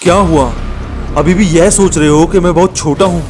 क्या हुआ? अभी भी यह सोच रहे हो कि मैं बहुत छोटा हूँ?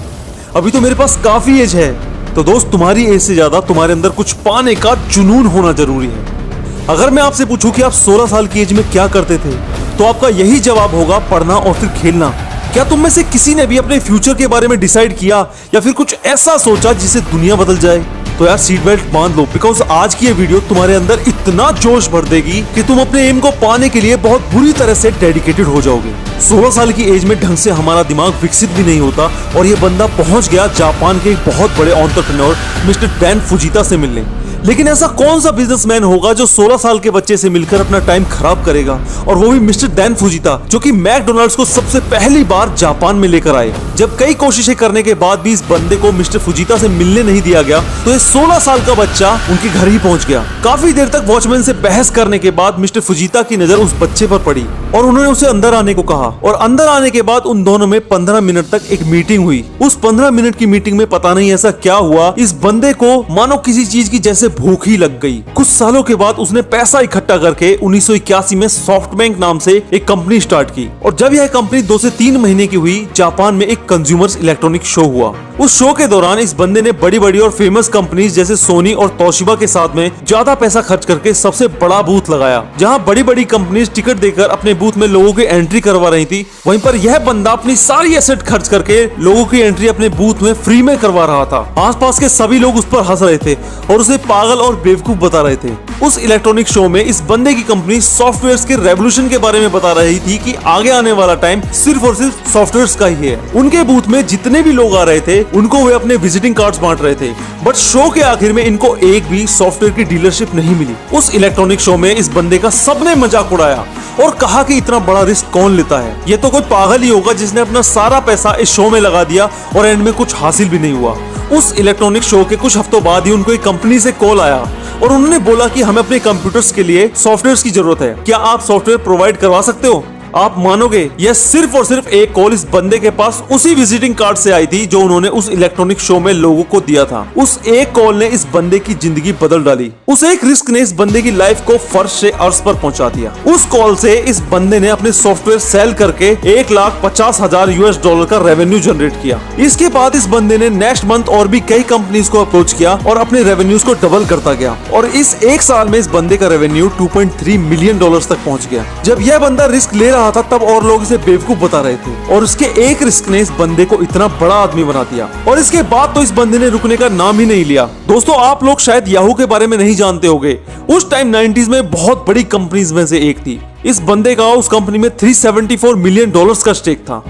अभी तो मेरे पास काफी एज है। तो दोस्त, तुम्हारी एज से ज्यादा तुम्हारे अंदर कुछ पाने का जुनून होना जरूरी है। अगर मैं आपसे पूछूं कि आप 16 साल की एज में क्या करते थे, तो आपका यही जवाब होगा, पढ़ना और फिर खेलना। क्या तुम में से किसी ने भी अपने फ्यूचर के बारे में डिसाइड किया या फिर कुछ ऐसा सोचा जिससे दुनिया बदल जाए? तो यार सीट बेल्ट बांध लो, बिकॉज आज की ये वीडियो तुम्हारे अंदर इतना जोश भर देगी कि तुम अपने एम को पाने के लिए बहुत बुरी तरह से डेडिकेटेड हो जाओगे। 16 साल की एज में ढंग से हमारा दिमाग विकसित भी नहीं होता और ये बंदा पहुंच गया जापान के एक बहुत बड़े एंटरप्रेन्योर मिस्टर डैन फुजीता से मिलने। लेकिन ऐसा कौन सा बिजनेसमैन होगा जो 16 साल के बच्चे से मिलकर अपना टाइम खराब करेगा, और वो भी मिस्टर डैन फुजीता, जो कि मैकडोनाल्ड्स को सबसे पहली बार जापान में लेकर आए। जब कई कोशिशें करने के बाद भी इस बंदे को मिस्टर फुजीता से मिलने नहीं दिया गया, तो ये 16 साल का बच्चा उनके घर ही पहुंच गया। काफी देर तक वॉचमैन से बहस करने के बाद मिस्टर फुजीता की नजर उस बच्चे पर पड़ी और उन्होंने उसे अंदर आने को कहा। और अंदर आने के बाद उन दोनों में 15 मिनट तक एक मीटिंग हुई। उस 15 मिनट की मीटिंग में पता नहीं ऐसा क्या हुआ, इस बंदे को मानो किसी चीज की जैसे भूख ही लग गई। कुछ सालों के बाद उसने पैसा इकट्ठा करके 1981 में सॉफ्टबैंक नाम से एक कंपनी स्टार्ट की। और जब यह कंपनी 2 से 3 महीने की हुई, जापान में एक कंज्यूमर्स इलेक्ट्रॉनिक शो हुआ। उस शो के दौरान इस बंदे ने बड़ी बड़ी और फेमस कंपनीज जैसे सोनी और तोशिबा के साथ में ज्यादा पैसा खर्च करके सबसे बड़ा बूथ लगाया, जहां बड़ी बड़ी कंपनीज टिकट देकर अपने बूथ में लोगों की एंट्री करवा रही थी। वहीं पर यह बंदा अपनी सारी एसेट खर्च करके लोगों की एंट्री अपने बूथ में फ्री में करवा रहा था। आसपास के सभी लोग उस पर हंस रहे थे और उसे पागल और बेवकूफ बता रहे थे। उस इलेक्ट्रॉनिक शो में इस बंदे की कंपनी सॉफ्टवेयर्स के रेवोल्यूशन के बारे में बता रही थी कि आगे आने वाला टाइम सिर्फ और सिर्फ सॉफ्टवेयर्स का ही है। उनके बूथ में जितने भी लोग आ रहे थे, उनको वे अपने विजिटिंग कार्ड्स बांट रहे थे, बट शो के आखिर में इनको एक भी सॉफ्टवेयर की डीलरशिप नहीं मिली। उस इलेक्ट्रॉनिक शो में इस बंदे का सबने मजाक उड़ाया और कहा कि इतना बड़ा रिस्क कौन लेता है, ये तो कोई पागल ही होगा जिसने अपना सारा पैसा इस शो में लगा दिया और एंड में कुछ हासिल भी नहीं हुआ। उस इलेक्ट्रॉनिक शो के कुछ हफ्तों बाद ही उनको एक कंपनी से कॉल आया और उन्होंने बोला कि हमें अपने कंप्यूटर्स के लिए सॉफ्टवेयर्स की जरूरत है, क्या आप सॉफ्टवेयर प्रोवाइड करवा सकते हो? आप मानोगे, यह सिर्फ और सिर्फ एक कॉल इस बंदे के पास उसी विजिटिंग कार्ड से आई थी जो उन्होंने उस इलेक्ट्रॉनिक शो में लोगों को दिया था। उस एक कॉल ने इस बंदे की जिंदगी बदल डाली। उस एक रिस्क ने इस बंदे की लाइफ को फर्श से अर्श पर पहुंचा दिया। उस कॉल से इस बंदे ने अपने सॉफ्टवेयर सेल करके $1,50,000 का रेवेन्यू जनरेट किया। इसके बाद इस बंदे ने नेक्स्ट मंथ और भी कई कंपनीज को अप्रोच किया और अपने रेवेन्यूज को डबल करता गया। और इस एक साल में इस बंदे का रेवेन्यू $2.3 मिलियन तक पहुंच गया। जब यह बंदा रिस्क ले रहा था, तब और लोग इसे बेवकूफ बता रहे थे और उसके एक रिस्क ने इस बंदे को इतना बड़ा आदमी बना दिया। और इसके बाद तो इस बंदे ने रुकने का नाम ही नहीं लिया। दोस्तों, आप लोग शायद याहू के बारे में नहीं जानते होंगे। उस टाइम 90s में बहुत बड़ी कंपनीज में से एक थी। इस बंदे का उस कंपनी में $374 मिलियन का स्टेक था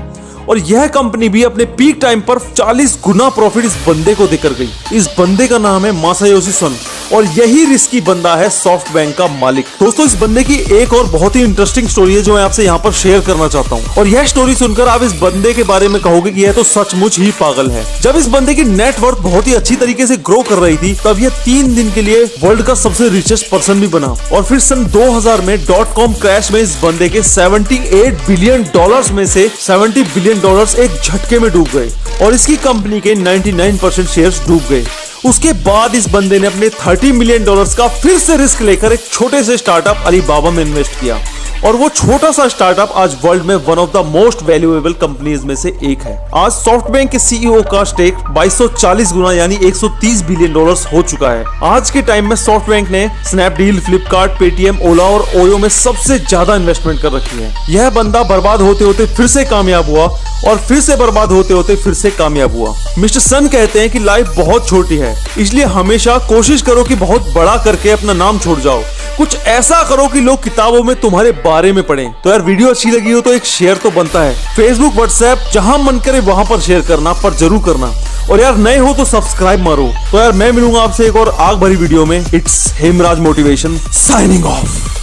और यह कंपनी भी अपने पीक टाइम पर 40 गुना प्रॉफिट इस बंदे को देकर गई। इस बंदे का नाम है मासायोशी सन और यही रिस्की बंदा है सॉफ्टबैंक का मालिक। दोस्तों, इस बंदे की एक और बहुत ही इंटरेस्टिंग स्टोरी है जो मैं आपसे यहाँ पर शेयर करना चाहता हूँ और यह स्टोरी सुनकर आप इस बंदे के बारे में कहोगे कि यह तो सचमुच ही पागल है। जब इस बंदे की नेटवर्थ बहुत ही अच्छी तरीके से ग्रो कर रही थी, तब यह 3 दिन के लिए वर्ल्ड का सबसे रिचेस्ट पर्सन भी बना। और फिर सन 2000 में .com क्रैश में इस बंदे के $78 बिलियन में से $70 बिलियन एक झटके में डूब गए और इसकी कंपनी के 99% शेयर्स डूब गए। उसके बाद इस बंदे ने अपने $30 मिलियन का फिर से रिस्क लेकर एक छोटे से स्टार्टअप अलीबाबा में इन्वेस्ट किया और वो छोटा सा स्टार्टअप आज वर्ल्ड में one of the most valuable companies में से एक है। आज सॉफ्टबैंक के सीईओ का स्टेक 2240 गुना यानी $130 बिलियन हो चुका है। आज के टाइम में सॉफ्टबैंक ने स्नैपडील, फ्लिपकार्ट, पेटीएम, ओला और ओयो में सबसे ज्यादा इन्वेस्टमेंट कर रखी है। यह बंदा बर्बाद होते होते फिर से कामयाब हुआ और फिर से बर्बाद होते होते फिर से कामयाब हुआ। मिस्टर सन कहते हैं कि लाइफ बहुत छोटी है, इसलिए हमेशा कोशिश करो कि बहुत बड़ा करके अपना नाम छोड़ जाओ। कुछ ऐसा करो कि लोग किताबों में तुम्हारे बारे में पढ़ें। तो यार वीडियो अच्छी लगी हो तो एक शेयर तो बनता है। फेसबुक, व्हाट्सएप, जहां मन करे वहां पर शेयर करना, पर जरूर करना। और यार नए हो तो सब्सक्राइब मारो। तो यार मैं मिलूंगा आपसे एक और आग भरी वीडियो में। It's Hemraj motivation signing off.